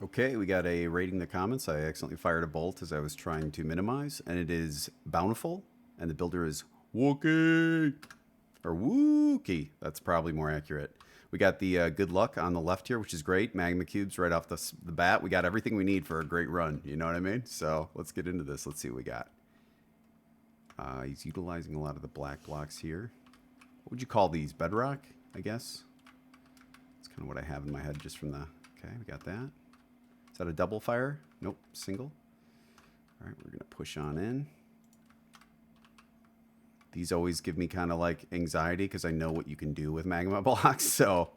Okay, we got a rating the comments. I accidentally fired a bolt as I was trying to minimize, and it is Bountiful, and the builder is Wooooookie, or Wooooookie. That's probably more accurate. We got the good luck on the left here, which is great. Magma cubes right off the bat. We got everything we need for a great run. You know what I mean? So let's get into this. Let's see what we got. He's utilizing a lot of the black blocks here. What would you call these? Bedrock, I guess? That's kind of what I have in my head just from the... Okay, we got that. Is that a double fire? Nope, single. All right, we're going to push on in. These always give me kind of like anxiety because I know what you can do with magma blocks. So,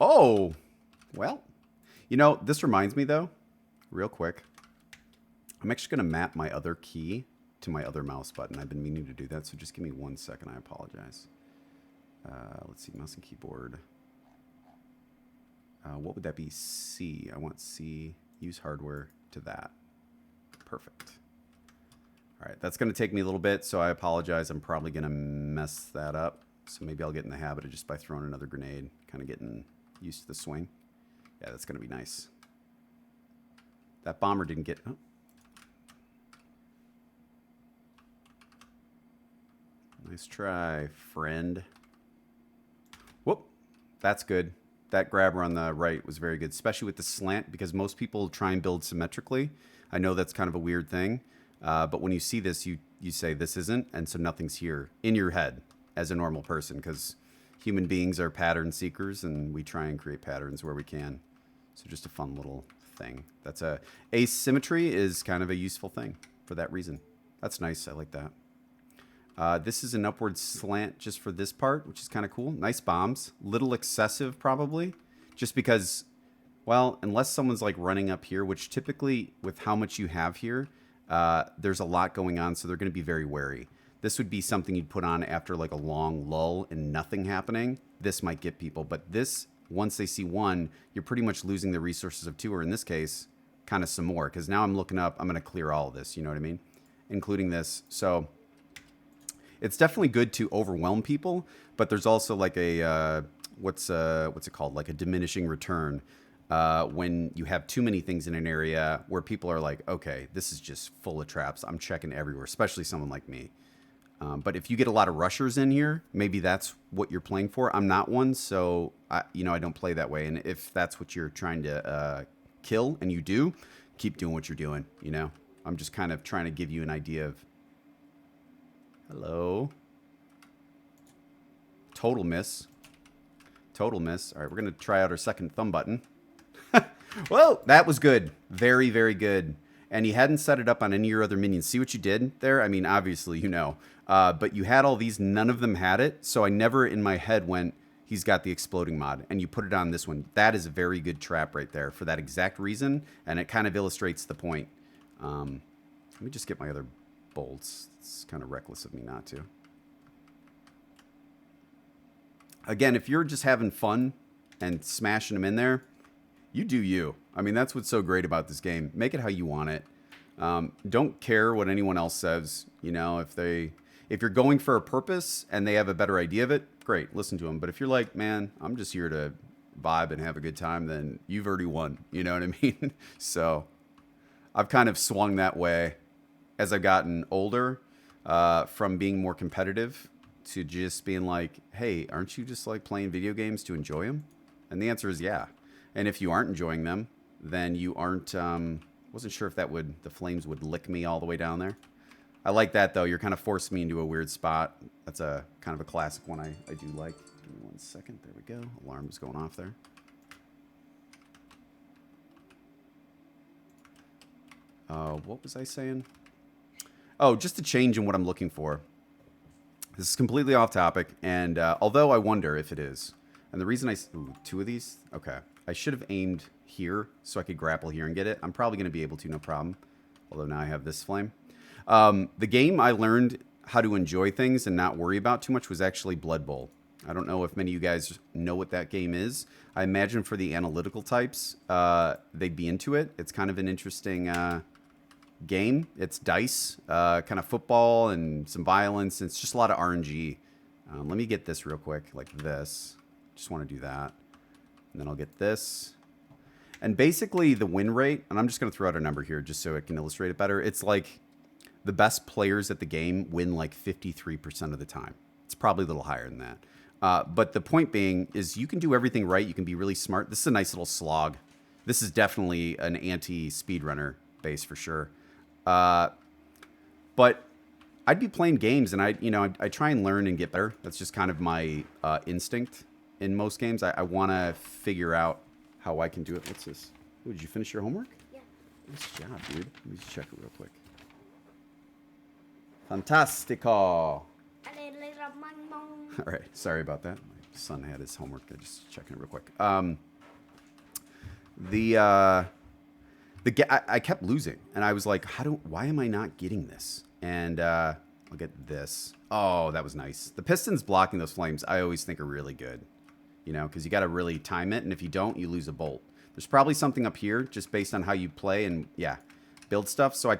oh, well, you know, this reminds me though, real quick. I'm actually going to map my other key to my other mouse button. I've been meaning to do that, so just give me 1 second. I apologize. Let's see, mouse and keyboard. What would that be? C. I want C. Use hardware to that. Perfect. All right, that's going to take me a little bit, so I apologize. I'm probably going to mess that up. So maybe I'll get in the habit of just by throwing another grenade, kind of getting used to the swing. Yeah, that's going to be nice. That bomber didn't get... Oh. Nice try, friend. Whoop. That's good. That grabber on the right was very good, especially with the slant, because most people try and build symmetrically. I know that's kind of a weird thing. But when you see this, you say this isn't, and so nothing's here in your head as a normal person, because human beings are pattern seekers, and we try and create patterns where we can. So just a fun little thing. That's asymmetry is kind of a useful thing for that reason. That's nice. I like that. This is an upward slant just for this part, which is kind of cool. Nice bombs. Little excessive probably, just because, well, unless someone's like running up here, which typically with how much you have here, there's a lot going on, so they're going to be very wary. This would be something you'd put on after like a long lull and nothing happening. This might get people, but this, once they see one, you're pretty much losing the resources of two, or in this case, kind of some more, because now I'm looking up, I'm going to clear all of this, you know what I mean? Including this. So it's definitely good to overwhelm people, but there's also like a, what's it called? Like a diminishing return. When you have too many things in an area where people are like, okay, this is just full of traps. I'm checking everywhere, especially someone like me. But if you get a lot of rushers in here, maybe that's what you're playing for. I'm not one, so I don't play that way. And if that's what you're trying to kill, and you do, keep doing what you're doing. You know, I'm just kind of trying to give you an idea of. Hello. Total miss. Total miss. All right, we're gonna try out our second thumb button. Whoa, that was good. Very, very good. And you hadn't set it up on any of your other minions. See what you did there? I mean, obviously, you know. But you had all these. None of them had it. So I never in my head went, he's got the exploding mod. And you put it on this one. That is a very good trap right there for that exact reason. And it kind of illustrates the point. Let me just get my other bolts. It's kind of reckless of me not to. Again, if you're just having fun and smashing them in there, you do you. I mean, that's what's so great about this game. Make it how you want it. Don't care what anyone else says. You know, if you're going for a purpose and they have a better idea of it, great, listen to them. But if you're like, man, I'm just here to vibe and have a good time, then you've already won. You know what I mean? So I've kind of swung that way as I've gotten older, from being more competitive to just being like, hey, aren't you just like playing video games to enjoy them? And the answer is yeah. And if you aren't enjoying them, then you aren't, wasn't sure if the flames would lick me all the way down there. I like that though. You're kind of forcing me into a weird spot. That's a kind of a classic one I do like. Give me 1 second. There we go. Alarm is going off there. What was I saying? Oh, just a change in what I'm looking for. This is completely off topic, and although I wonder if it is. And the reason ooh, 2 of these? Okay. I should have aimed here so I could grapple here and get it. I'm probably going to be able to, no problem. Although now I have this flame. The game I learned how to enjoy things and not worry about too much was actually Blood Bowl. I don't know if many of you guys know what that game is. I imagine for the analytical types, they'd be into it. It's kind of an interesting game. It's dice, kind of football and some violence. It's just a lot of RNG. Let me get this real quick, like this. Just want to do that. And then I'll get this. And basically the win rate, and I'm just going to throw out a number here just so it can illustrate it better. It's like the best players at the game win like 53% of the time. It's probably a little higher than that. But the point being is you can do everything right. You can be really smart. This is a nice little slog. This is definitely an anti-speedrunner base for sure. But I'd be playing games, and I try and learn and get better. That's just kind of my instinct in most games. I want to figure out how I can do it. What's this? Ooh, did you finish your homework? Yeah. Nice job, dude. Let me just check it real quick. Fantastico. All right. Sorry about that. My son had his homework. I'm just checking it real quick. I kept losing, and I was like, why am I not getting this? And I'll get this. Oh, that was nice. The pistons blocking those flames, I always think are really good, because you got to really time it, and if you don't, you lose a bolt. There's probably something up here just based on how you play and build stuff. So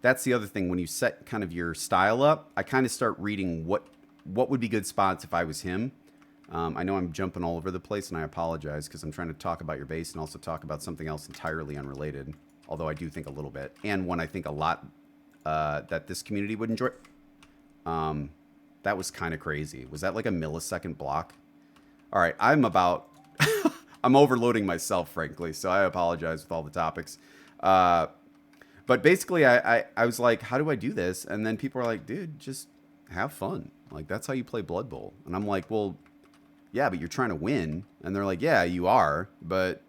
that's the other thing. When you set kind of your style up, I kind of start reading what would be good spots if I was him. I know I'm jumping all over the place, and I apologize because I'm trying to talk about your base and also talk about something else entirely unrelated, although I do think a little bit, and one I think a lot that this community would enjoy. That was kind of crazy. Was that like a millisecond block? All right, I'm overloading myself, frankly, so I apologize with all the topics. But basically, I was like, how do I do this? And then people are like, dude, just have fun. Like, that's how you play Blood Bowl. And I'm like, well, yeah, but you're trying to win. And they're like, yeah, you are. But,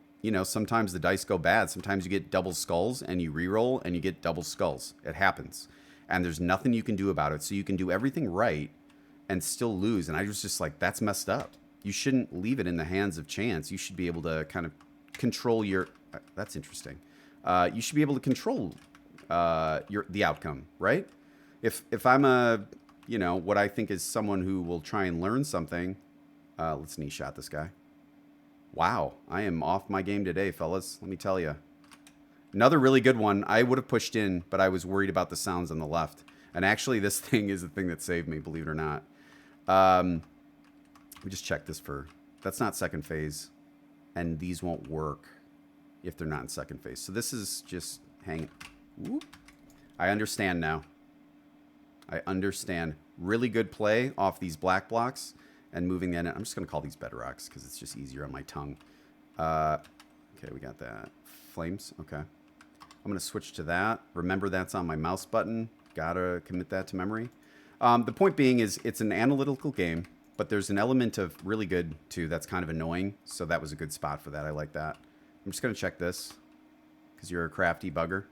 sometimes the dice go bad. Sometimes you get double skulls and you reroll and you get double skulls. It happens. And there's nothing you can do about it. So you can do everything right and still lose. And I was just like, that's messed up. You shouldn't leave it in the hands of chance. You should be able to kind of control your... That's interesting. You should be able to control the outcome, right? If I'm what I think is someone who will try and learn something... let's knee shot this guy. Wow, I am off my game today, fellas. Let me tell you. Another really good one. I would have pushed in, but I was worried about the sounds on the left. And actually, this thing is the thing that saved me, believe it or not. Let me just check this for... That's not second phase. And these won't work if they're not in second phase. So this is just hanging. Whoop. I understand now. I understand. Really good play off these black blocks. And moving in, I'm just going to call these bedrocks because it's just easier on my tongue. Okay, we got that. Flames, okay. I'm going to switch to that. Remember that's on my mouse button. Gotta commit that to memory. The point being is it's an analytical game, but there's an element of really good too that's kind of annoying. So that was a good spot for that. I like that. I'm just going to check this because you're a crafty bugger.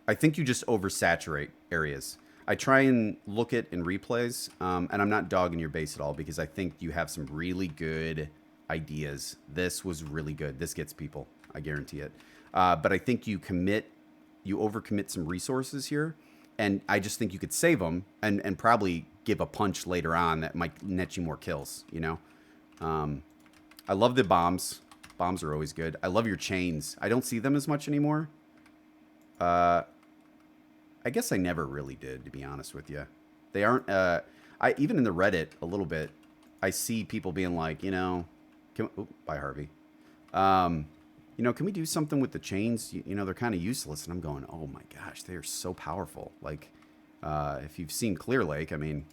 I think you just oversaturate areas. I try and look at in replays, and I'm not dogging your base at all because I think you have some really good ideas. This was really good. This gets people. I guarantee it. But I think you overcommit some resources here, and I just think you could save them and probably give a punch later on that might net you more kills, I love the bombs. Bombs are always good. I love your chains. I don't see them as much anymore. I guess I never really did, to be honest with you. They aren't, even in the Reddit a little bit, I see people being like, bye Harvey. Can we do something with the chains? They're kind of useless. And I'm going, oh my gosh, they are so powerful. Like, if you've seen Clear Lake, I mean,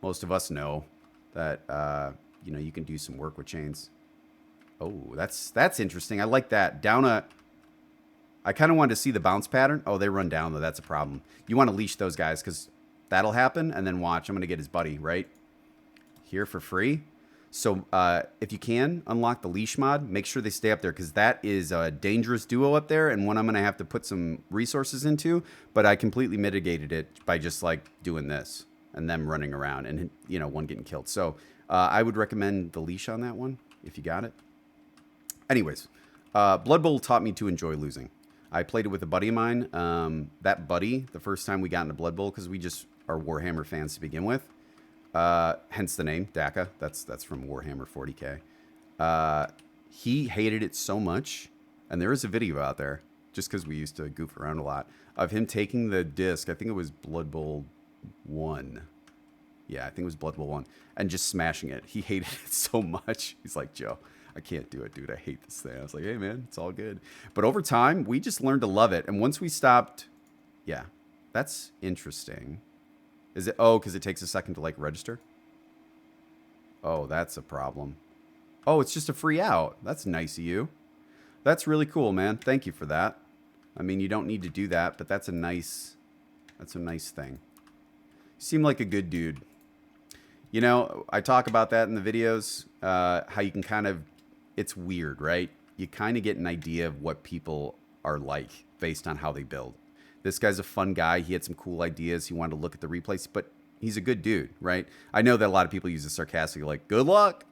most of us know that, you can do some work with chains. Oh, that's interesting. I like that. I kind of wanted to see the bounce pattern. Oh, they run down, though. That's a problem. You want to leash those guys because that'll happen. And then watch. I'm going to get his buddy, right? Here for free. So if you can, unlock the leash mod. Make sure they stay up there because that is a dangerous duo up there and one I'm going to have to put some resources into. But I completely mitigated it by just, like, doing this and them running around and, one getting killed. So I would recommend the leash on that one if you got it. Anyways, Blood Bowl taught me to enjoy losing. I played it with a buddy of mine. That buddy, the first time we got into Blood Bowl, because we just are Warhammer fans to begin with, hence the name, Daka. That's from Warhammer 40K. He hated it so much, and there is a video out there, just because we used to goof around a lot, of him taking the disc, I think it was Blood Bowl 1. Yeah, I think it was Blood Bowl 1, and just smashing it. He hated it so much. He's like, Joe, I can't do it, dude. I hate this thing. I was like, hey, man, it's all good. But over time, we just learned to love it. And once we stopped, yeah, that's interesting. Is it? Oh, because it takes a second to like register. Oh, that's a problem. Oh, it's just a free out. That's nice of you. That's really cool, man. Thank you for that. I mean, you don't need to do that, but that's a nice thing. You seem like a good dude. You know, I talk about that in the videos, how you can kind of, it's weird, right? You kind of get an idea of what people are like based on how they build. This guy's a fun guy. He had some cool ideas. He wanted to look at the replays, but he's a good dude, right? I know that a lot of people use it sarcastically, like, good luck.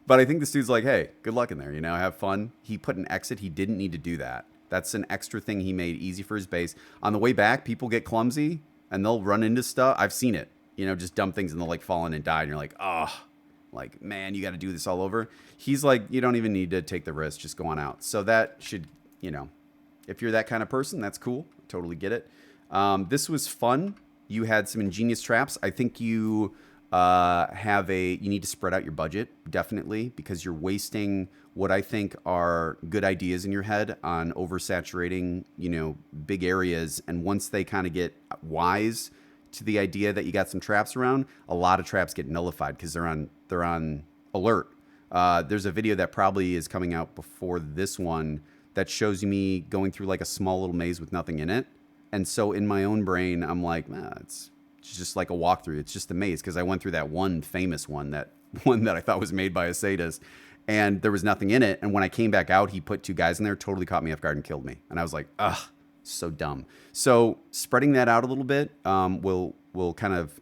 But I think this dude's like, hey, good luck in there, you know, have fun. He put an exit. He didn't need to do that. That's an extra thing he made easy for his base. On the way back, people get clumsy and they'll run into stuff. I've seen it, you know, just dumb things and they'll like fall in and die. And you're like, oh, like, man, you got to do this all over. He's like, you don't even need to take the risk. Just go on out. So that should, you know, if you're that kind of person, that's cool. Totally get it. This was fun. You had some ingenious traps. I think you you need to spread out your budget, definitely, because you're wasting what I think are good ideas in your head on oversaturating, you know, big areas. And once they kind of get wise to the idea that you got some traps around, a lot of traps get nullified because they're on alert. There's a video that probably is coming out before this one that shows me going through like a small little maze with nothing in it. And so in my own brain, I'm like, it's just like a walkthrough. It's just a maze because I went through that one famous one, that I thought was made by a sadist, and there was nothing in it. And when I came back out, he put two guys in there, totally caught me off guard and killed me. And I was like, ugh, so dumb. So spreading that out a little bit will kind of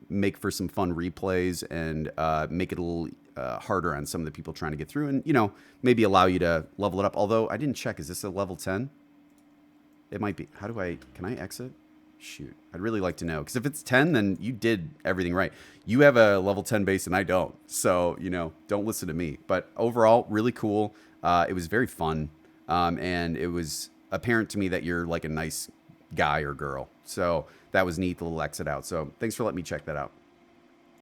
make for some fun replays and make it a little harder on some of the people trying to get through, and, you know, maybe allow you to level it up. Although I didn't check, is this a level 10? It might be. Can I exit? Shoot. I'd really like to know. Because if it's 10, then you did everything right. You have a level 10 base and I don't. So, you know, don't listen to me. But overall, really cool. It was very fun. And it was apparent to me that you're like a nice guy or girl. So that was neat, the little exit out. So thanks for letting me check that out.